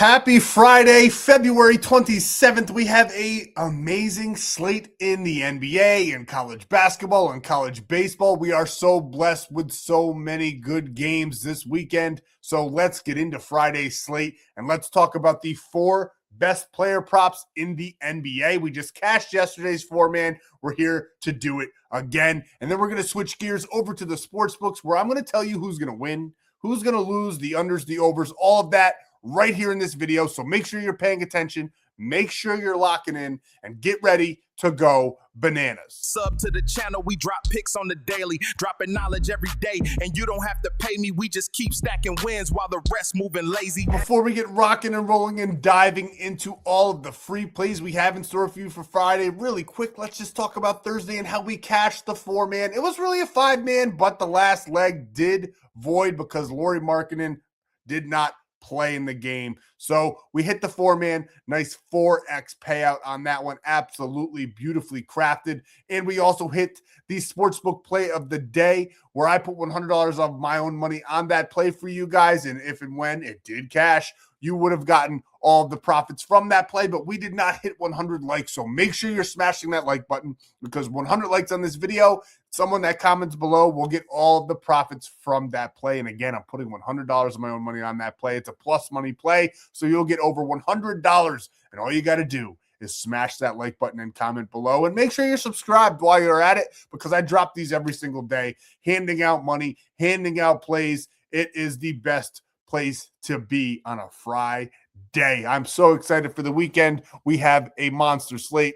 Happy Friday, February 27th. We have an amazing slate in the NBA and college basketball and college baseball. We are so blessed with so many good games this weekend. So let's get into Friday's slate and let's talk about the four best player props in the NBA. We just cashed yesterday's four-man. We're here to do it again. And then we're going to switch gears over to the sports books where I'm going to tell you who's going to win, who's going to lose, the unders, the overs, all of that right here in this video. So make sure you're paying attention, make sure you're locking in, and get ready to go bananas. Sub to the channel, we drop picks on the daily, dropping knowledge every day, and you don't have to pay me, we just keep stacking wins while the rest moving lazy. Before we get rocking and rolling and diving into all of the free plays we have in store for you for Friday, really quick, let's just talk about Thursday and how we cashed the four-man. It was really a five-man, but the last leg did void because Lauri Markkanen did not play in the game. So we hit the four-man, nice 4x payout on that one. Absolutely beautifully crafted. And we also hit the sportsbook play of the day where I put $100 of my own money on that play for you guys. And if and when it did cash, you would have gotten all of the profits from that play, but we did not hit 100 likes. So make sure you're smashing that like button because 100 likes on this video, someone that comments below will get all of the profits from that play. And again, I'm putting $100 of my own money on that play. It's a plus money play, so you'll get over $100. And all you got to do is smash that like button and comment below. And make sure you're subscribed while you're at it because I drop these every single day, handing out money, handing out plays. It is the best place to be on a Friday. I'm so excited for the weekend. We have a monster slate.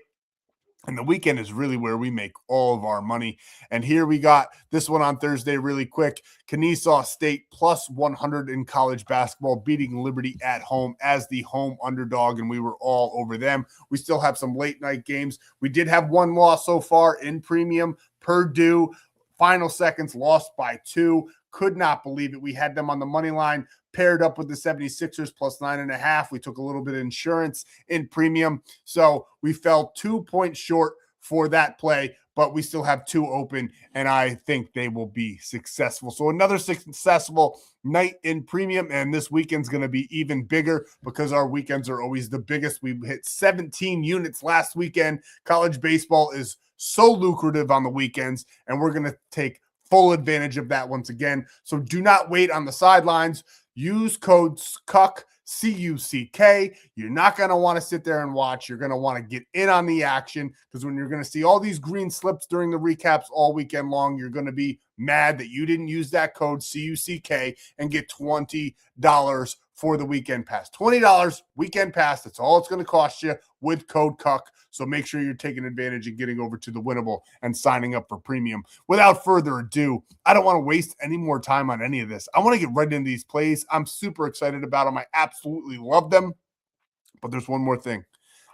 And the weekend is really where we make all of our money. And here we got this one on Thursday really quick. Kennesaw State plus 100 in college basketball, beating Liberty at home as the home underdog, and we were all over them. We still have some late night games. We did have one loss so far in premium. Purdue, final seconds, lost by 2. Could not believe it. We had them on the money line, paired up with the 76ers plus 9.5. We took a little bit of insurance in premium. So we fell 2 points short for that play, but we still have 2 open, and I think they will be successful. So another successful night in premium, and this weekend's going to be even bigger because our weekends are always the biggest. We hit 17 units last weekend. College baseball is so lucrative on the weekends, and we're going to take full advantage of that once again. So do not wait on the sidelines. Use code CUCK, C-U-C-K. You're not going to want to sit there and watch. You're going to want to get in on the action because when you're going to see all these green slips during the recaps all weekend long, you're going to be mad that you didn't use that code C-U-C-K and get $20 for the weekend pass. $20 weekend pass. That's all it's going to cost you with code CUCK. So make sure you're taking advantage and getting over to the Winnable and signing up for premium. Without further ado, I don't want to waste any more time on any of this. I want to get right into these plays. I'm super excited about them. I absolutely love them. But there's one more thing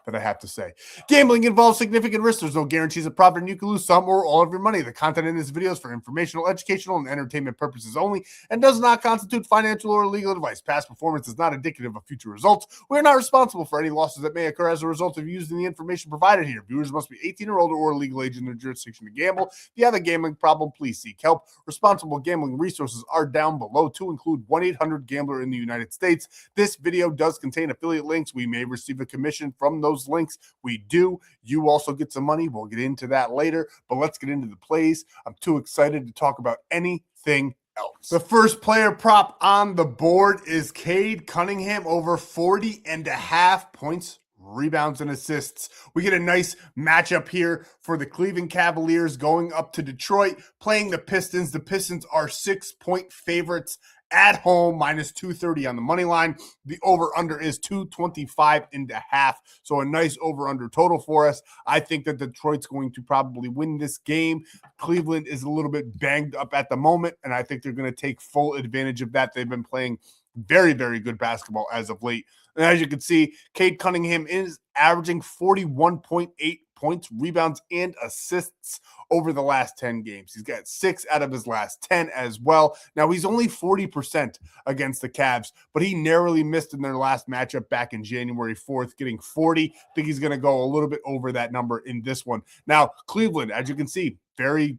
that I have to say. Gambling involves significant risk. There's no guarantees of profit, and you can lose some or all of your money. The content in this video is for informational, educational, and entertainment purposes only and does not constitute financial or legal advice. Past performance is not indicative of future results. We are not responsible for any losses that may occur as a result of using the information provided here. Viewers must be 18 or older or a legal age in their jurisdiction to gamble. If you have a gambling problem, please seek help. Responsible gambling resources are down below to include 1-800-GAMBLER in the United States. This video does contain affiliate links. We may receive a commission from those links. We do. You also get some money. We'll get into that later, but let's get into the plays. I'm too excited to talk about anything else. The first player prop on the board is Cade Cunningham over 40.5 points, rebounds, and assists. We get a nice matchup here for the Cleveland Cavaliers going up to Detroit, playing the Pistons. The Pistons are 6-point favorites at home, minus 230 on the money line. The over-under is 225.5. So a nice over-under total for us. I think that Detroit's going to probably win this game. Cleveland is a little bit banged up at the moment, and I think they're going to take full advantage of that. They've been playing very, very good basketball as of late. And as you can see, Cade Cunningham is averaging 41.8 points, rebounds, and assists over the last 10 games. He's got 6 out of his last 10 as well. Now, he's only 40% against the Cavs, but he narrowly missed in their last matchup back in January 4th, getting 40. I think he's going to go a little bit over that number in this one. Now, Cleveland, as you can see, very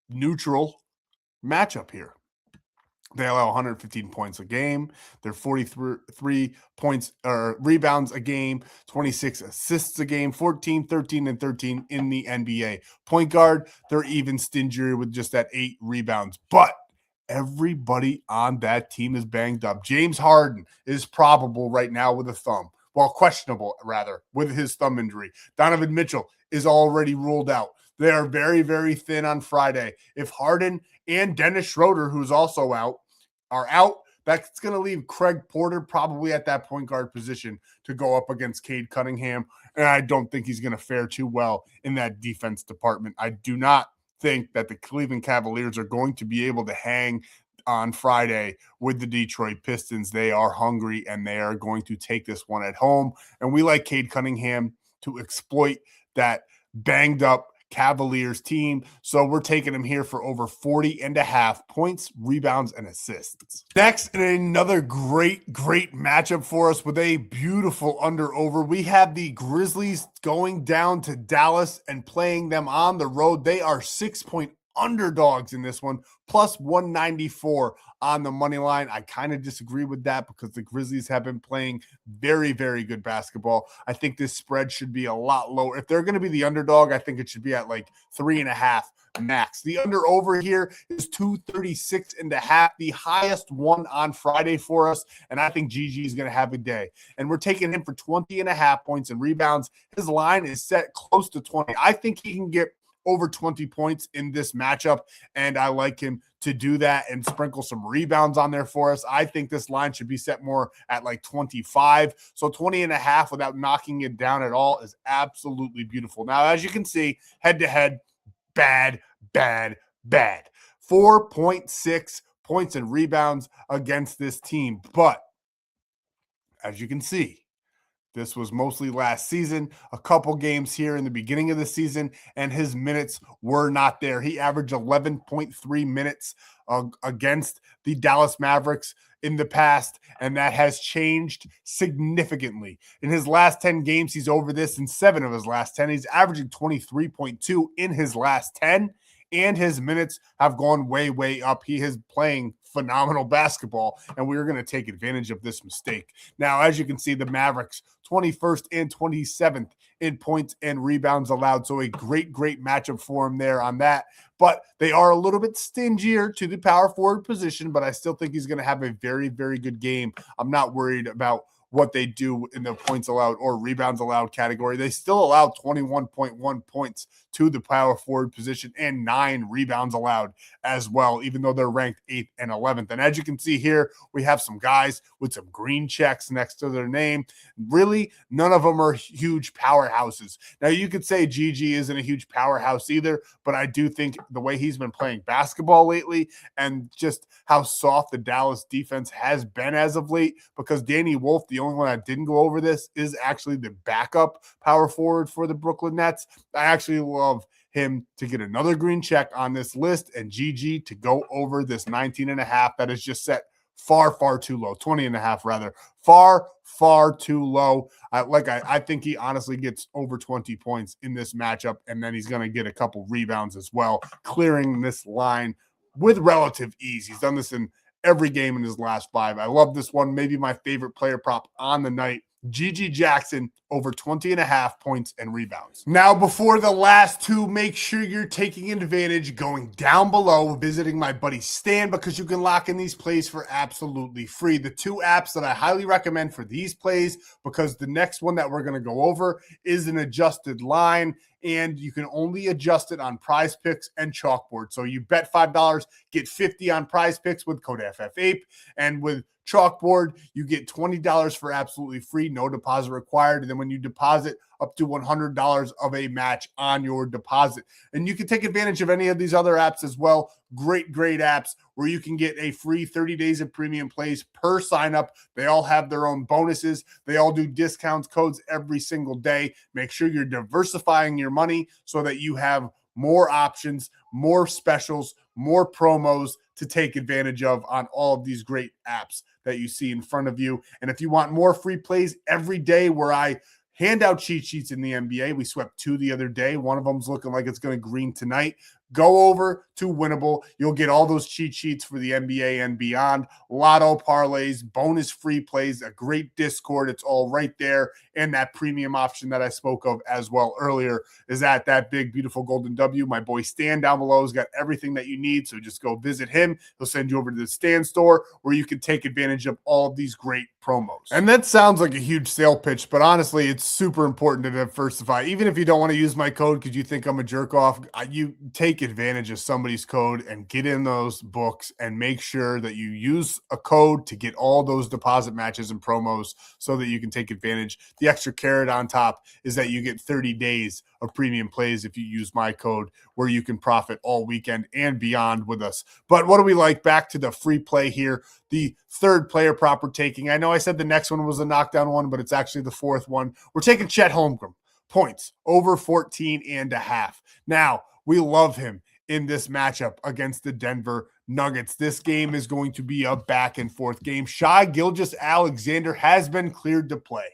neutral matchup here. They allow 115 points a game. They're 43 points or rebounds a game, 26 assists a game, 14, 13, and 13 in the NBA. Point guard, they're even stingier with just that 8 rebounds. But everybody on that team is banged up. James Harden is probable right now with a thumb. Well, questionable, rather, with his thumb injury. Donovan Mitchell is already ruled out. They are very, very thin on Friday. If Harden and Dennis Schroeder, who's also out, are out, that's going to leave Craig Porter probably at that point guard position to go up against Cade Cunningham. And I don't think he's going to fare too well in that defense department. I do not think that the Cleveland Cavaliers are going to be able to hang on Friday with the Detroit Pistons. They are hungry and they are going to take this one at home. And we like Cade Cunningham to exploit that banged up Cavaliers team. So we're taking him here for over 40.5 points, rebounds, and assists. Next, in another great matchup for us with a beautiful under-over, we have the Grizzlies going down to Dallas and playing them on the road. They are 6-point underdogs in this one, plus 194 on the money line. I kind of disagree with that because the Grizzlies have been playing very, very good basketball. I think this spread should be a lot lower. If they're going to be the underdog, I think it should be at like 3.5 max. The under over here is 236.5, the highest one on Friday for us. And I think GG is going to have a day. And we're taking him for 20.5 points and rebounds. His line is set close to 20. I think he can get over 20 points in this matchup, and I like him to do that and sprinkle some rebounds on there for us. I think this line should be set more at like 25. So 20.5 without knocking it down at all is absolutely beautiful. Now, as you can see, head-to-head, bad. 4.6 points and rebounds against this team. But as you can see, this was mostly last season, a couple games here in the beginning of the season, and his minutes were not there. He averaged 11.3 minutes against the Dallas Mavericks in the past, and that has changed significantly. In his last 10 games, he's over this in 7 of his last 10. He's averaging 23.2 in his last 10, and his minutes have gone way up. He is playing phenomenal basketball, and we're going to take advantage of this mistake. Now, as you can see, the Mavericks 21st and 27th in points and rebounds allowed, so a great matchup for him there on that. But they are a little bit stingier to the power forward position, but I still think he's going to have a very good game. I'm not worried about what they do in the points allowed or rebounds allowed category. They still allow 21.1 points to the power forward position and 9 rebounds allowed as well, even though they're ranked 8th and 11th. And as you can see here, we have some guys with some green checks next to their name. Really, none of them are huge powerhouses. Now, you could say GG isn't a huge powerhouse either, but I do think the way he's been playing basketball lately and just how soft the Dallas defense has been as of late, because Danny Wolf, the only one that didn't go over this, is actually the backup power forward for the Brooklyn Nets. I actually love him to get another green check on this list and GG to go over this 19.5 that is just set far too low. 20.5 rather. Far too low. I think he honestly gets over 20 points in this matchup, and then he's going to get a couple rebounds as well, clearing this line with relative ease. He's done this in every game in his last 5. I love this one. Maybe my favorite player prop on the night. GG Jackson over 20.5 points and rebounds. Now, before the last two, make sure you're taking advantage, going down below, visiting my buddy Stan, because you can lock in these plays for absolutely free. The 2 apps that I highly recommend for these plays, because the next one that we're going to go over is an adjusted line, and you can only adjust it on Prizepicks and Chalkboard. So you bet $5, get 50 on Prizepicks with code FFAPE, and with Chalkboard, you get $20 for absolutely free, no deposit required. And then when you deposit, up to $100 of a match on your deposit. And you can take advantage of any of these other apps as well. Great apps where you can get a free 30 days of premium plays per sign up. They all have their own bonuses. They all do discounts, codes every single day. Make sure you're diversifying your money so that you have more options, more specials, more promos to take advantage of on all of these great apps that you see in front of you. And if you want more free plays every day where I hand out cheat sheets in the NBA, we swept 2 the other day. One of them's looking like it's going to green tonight. Go over to Winnable. You'll get all those cheat sheets for the NBA and beyond, lotto parlays, bonus free plays, a great Discord. It's all right there. And that premium option that I spoke of as well earlier is at that big, beautiful golden W. My boy Stan down below has got everything that you need. So just go visit him. He'll send you over to the Stan.store where you can take advantage of all of these great promos. And that sounds like a huge sale pitch, but honestly, it's super important to diversify. Even if you don't want to use my code because you think I'm a jerk off, you take advantage of somebody's code and get in those books and make sure that you use a code to get all those deposit matches and promos so that you can take advantage. The extra carrot on top is that you get 30 days of premium plays if you use my code, where you can profit all weekend and beyond with us. But what do we like? Back to the free play here. The third player prop we're taking. I know I said the next one was a knockdown one, but it's actually the fourth one. We're taking Chet Holmgren. Points over 14.5. Now, we love him in this matchup against the Denver Nuggets. This game is going to be a back and forth game. Shai Gilgeous-Alexander has been cleared to play,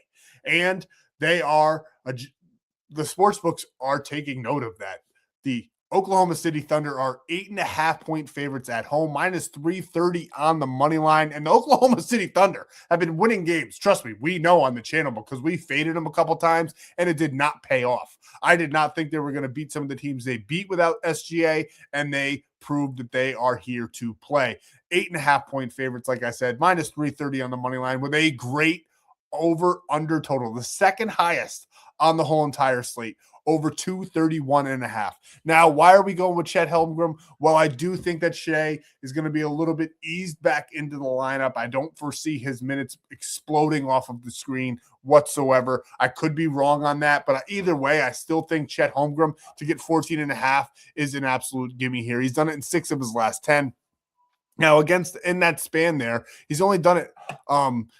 and they are the sportsbooks are taking note of that. The Oklahoma City Thunder are 8.5-point favorites at home, minus 330 on the money line. And the Oklahoma City Thunder have been winning games. Trust me, we know on the channel because we faded them a couple times and it did not pay off. I did not think they were going to beat some of the teams they beat without SGA, and they proved that they are here to play. 8.5-point favorites, like I said, minus 330 on the money line with a great over-under total, the second highest on the whole entire slate, over 231.5. Now, why are we going with Chet Holmgren? Well, I do think that Shai is going to be a little bit eased back into the lineup. I don't foresee his minutes exploding off of the screen whatsoever. I could be wrong on that, but either way, I still think Chet Holmgren to get 14.5 is an absolute gimme here. He's done it in 6 of his last 10. Now, in that span there, he's only done it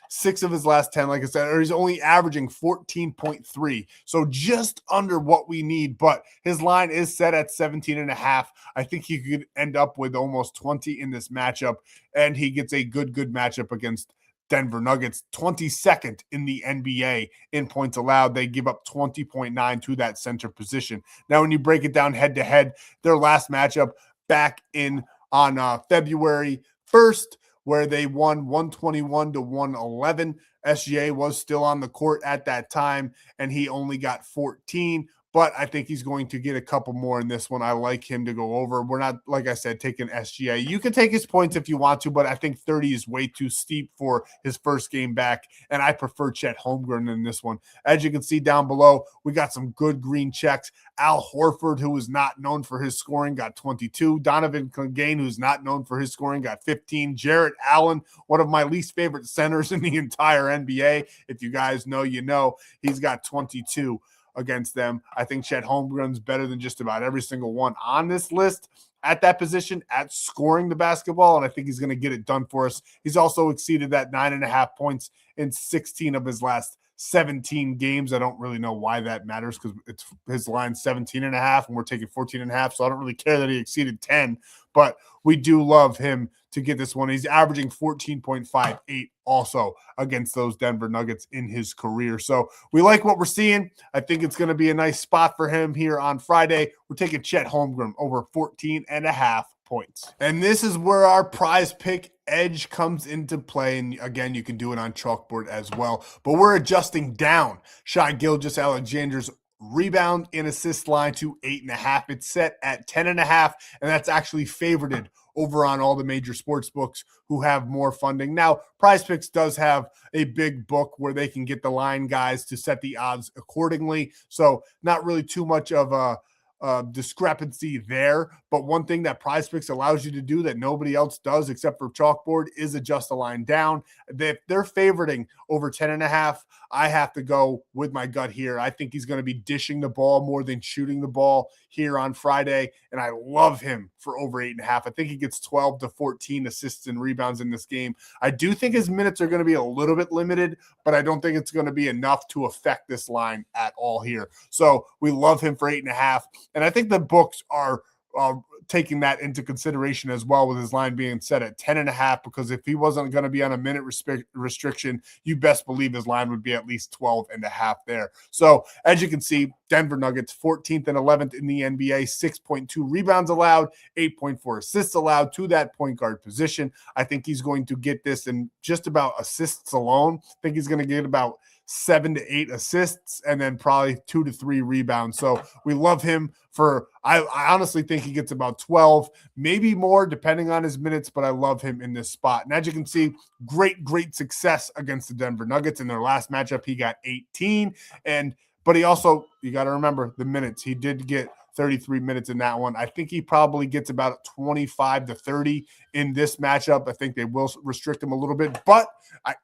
6 of his last 10, like I said, or he's only averaging 14.3. So just under what we need, but his line is set at 17.5. I think he could end up with almost 20 in this matchup, and he gets a good matchup against Denver Nuggets, 22nd in the NBA in points allowed. They give up 20.9 to that center position. Now, when you break it down head to head, their last matchup back on February 1st, where they won 121-111. SGA was still on the court at that time, and he only got 14. But I think he's going to get a couple more in this one. I like him to go over. We're not, like I said, taking SGA. You can take his points if you want to, but I think 30 is way too steep for his first game back, and I prefer Chet Holmgren in this one. As you can see down below, we got some good green checks. Al Horford, who is not known for his scoring, got 22. Donovan Clegane, who's not known for his scoring, got 15. Jarrett Allen, one of my least favorite centers in the entire NBA. If you guys know, you know. He's got 22 against them. I think Chet Holmgren's better than just about every single one on this list at that position, at scoring the basketball, and I think he's going to get it done for us. He's also exceeded that 9.5 points in 16 of his last 17 games. I don't really know why that matters because it's his line 17.5 and we're taking 14.5, so I don't really care that he exceeded 10, but we do love him to get this one. He's averaging 14.58 also against those Denver Nuggets in his career. So we like what we're seeing. I think it's going to be a nice spot for him here on Friday. We're taking Chet Holmgren over 14.5 points. And this is where our prize pick edge comes into play. And again, you can do it on chalkboard as well. But we're adjusting down Shai Gilgeous-Alexander's rebound and assist line to 8.5. It's set at 10.5, and that's actually favorited over on all the major sports books who have more funding. Now, Prizepicks does have a big book where they can get the line guys to set the odds accordingly. So not really too much of a discrepancy there. But one thing that Prizepicks allows you to do that nobody else does except for chalkboard is adjust the line down. If they're favoriting over 10.5, I have to go with my gut here. I think he's going to be dishing the ball more than shooting the ball here on Friday, and I love him for over 8.5. I think he gets 12 to 14 assists and rebounds in this game. I do think his minutes are going to be a little bit limited, but I don't think it's going to be enough to affect this line at all here. So we love him for 8.5, and I think the books are taking that into consideration as well, with his line being set at 10.5, because if he wasn't going to be on a minute restriction, you best believe his line would be at least 12.5 there. So as you can see, Denver Nuggets 14th and 11th in the NBA, 6.2 rebounds allowed, 8.4 assists allowed to that point guard position. I think he's going to get this in just about assists alone. I think he's going to get about 7 to 8 assists and then probably 2 to 3 rebounds. So we love him for, I honestly think he gets about 12, maybe more depending on his minutes, but I love him in this spot. And as you can see, great success against the Denver Nuggets. In their last matchup, he got 18. But he also, you got to remember the minutes. He did get 33 minutes in that one. I think he probably gets about 25 to 30 in this matchup. I think they will restrict him a little bit, but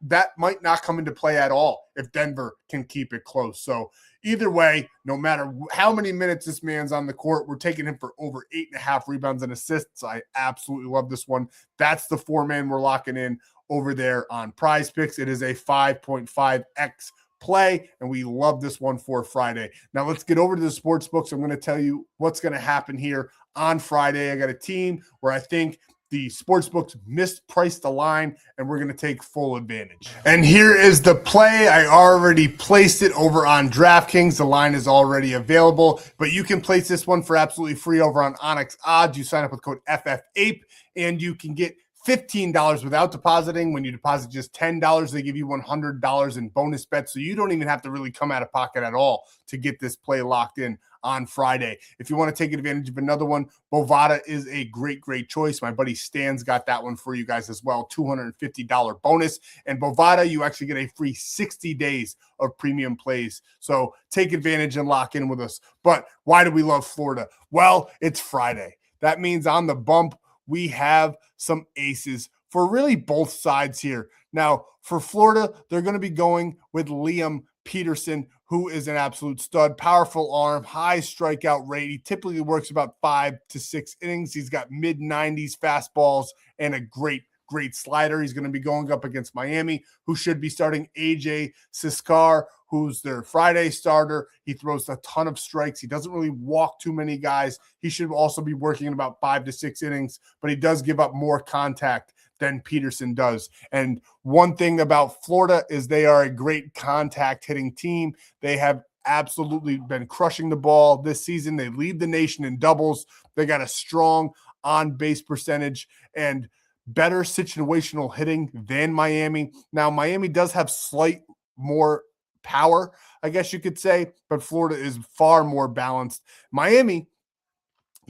that might not come into play at all if Denver can keep it close. So either way, no matter how many minutes this man's on the court, we're taking him for over 8.5 rebounds and assists. I absolutely love this one. That's the 4-man we're locking in over there on Prizepicks. It is a 5.5x play, and we love this one for Friday. Now let's get over to the sports books. I'm going to tell you what's going to happen here on Friday. I got a team where I think the sports books mispriced the line, and we're going to take full advantage. And here is the play. I already placed it over on DraftKings. The line is already available, but you can place this one for absolutely free over on Onyx Odds. You sign up with code FFAPE, and you can get $15 without depositing. When you deposit just $10, they give you $100 in bonus bets. So you don't even have to really come out of pocket at all to get this play locked in on Friday. If you want to take advantage of another one, Bovada is a great choice. My buddy Stan's got that one for you guys as well. $250 bonus. And Bovada, you actually get a free 60 days of premium plays. So take advantage and lock in with us. But why do we love Florida? Well, it's Friday. That means on the bump, we have some aces for really both sides here. Now, for Florida, they're going to be going with Liam Peterson, who is an absolute stud, powerful arm, high strikeout rate. He typically works about 5 to 6 innings. He's got mid-90s fastballs and a great slider. He's going to be going up against Miami, who should be starting AJ Siskar, who's their Friday starter. He throws a ton of strikes. He doesn't really walk too many guys. He should also be working in about 5 to 6 innings, but he does give up more contact than Peterson does. And one thing about Florida is they are a great contact hitting team. They have absolutely been crushing the ball this season. They lead the nation in doubles. They got a strong on-base percentage and better situational hitting than Miami. Now, Miami does have slight more power, I guess you could say, but Florida is far more balanced. Miami,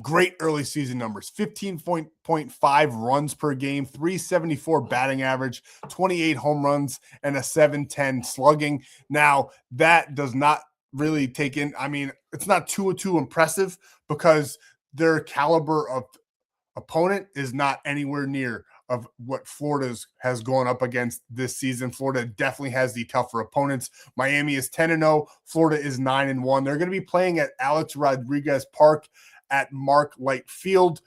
great early season numbers, 15.5 runs per game, 374 batting average, 28 home runs, and a 710 slugging. Now, that does not really take in, I mean, it's not too impressive because their caliber of opponent is not anywhere near of what Florida's has gone up against this season. Florida definitely has the tougher opponents. Miami is 10-0. Florida is 9-1. They're going to be playing at Alex Rodriguez Park at Mark Light Field.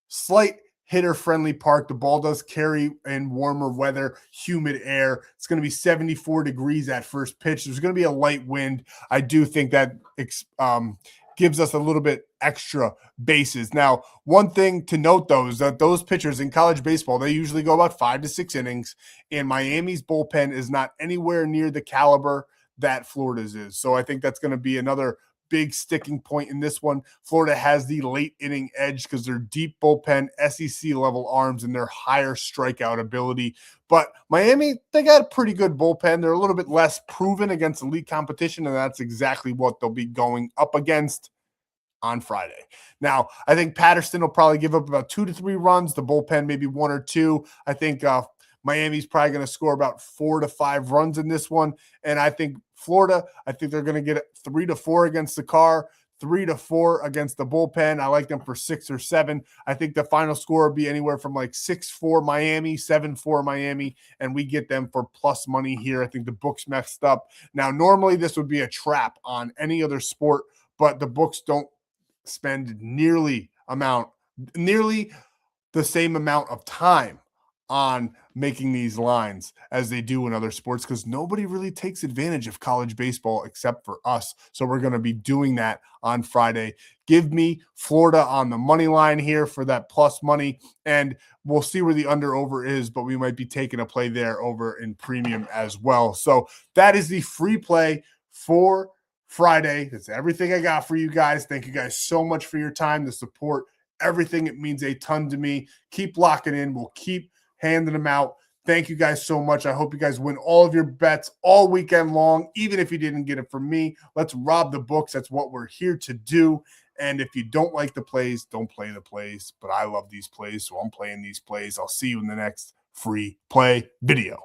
Slight hitter-friendly park. The ball does carry in warmer weather, humid air. It's going to be 74 degrees at first pitch. There's going to be a light wind. I do think that gives us a little bit extra bases. Now, one thing to note, though, is that those pitchers in college baseball, they usually go about 5 to 6 innings, and Miami's bullpen is not anywhere near the caliber that Florida's is. So I think that's going to be another big sticking point in this one. Florida has the late inning edge because they're deep bullpen, SEC level arms, and their higher strikeout ability. But Miami, they got a pretty good bullpen. They're a little bit less proven against elite competition, and that's exactly what they'll be going up against on Friday. Now, I think Patterson will probably give up about 2 to 3 runs. The bullpen, maybe 1 or 2. I think Miami's probably going to score about 4 to 5 runs in this one. And I think Florida, I think they're going to get 3 to 4 against the car, 3 to 4 against the bullpen. I like them for 6 or 7. I think the final score will be anywhere from like 6-4 Miami, 7-4 Miami, and we get them for plus money here. I think the books messed up. Now, normally this would be a trap on any other sport, but the books don't spend nearly the same amount of time on making these lines as they do in other sports, because nobody really takes advantage of college baseball except for us. So we're going to be doing that on Friday. Give me Florida on the money line here for that plus money, and we'll see where the under over is, but we might be taking a play there over in premium as well. So that is the free play for Friday. That's everything I got for you guys. Thank you guys so much for your time, the support, everything. It means a ton to me. Keep locking in. We'll keep handing them out. Thank you guys so much. I hope you guys win all of your bets all weekend long, even if you didn't get it from me. Let's rob the books. That's what we're here to do. And if you don't like the plays, don't play the plays. But I love these plays, so I'm playing these plays. I'll see you in the next free play video.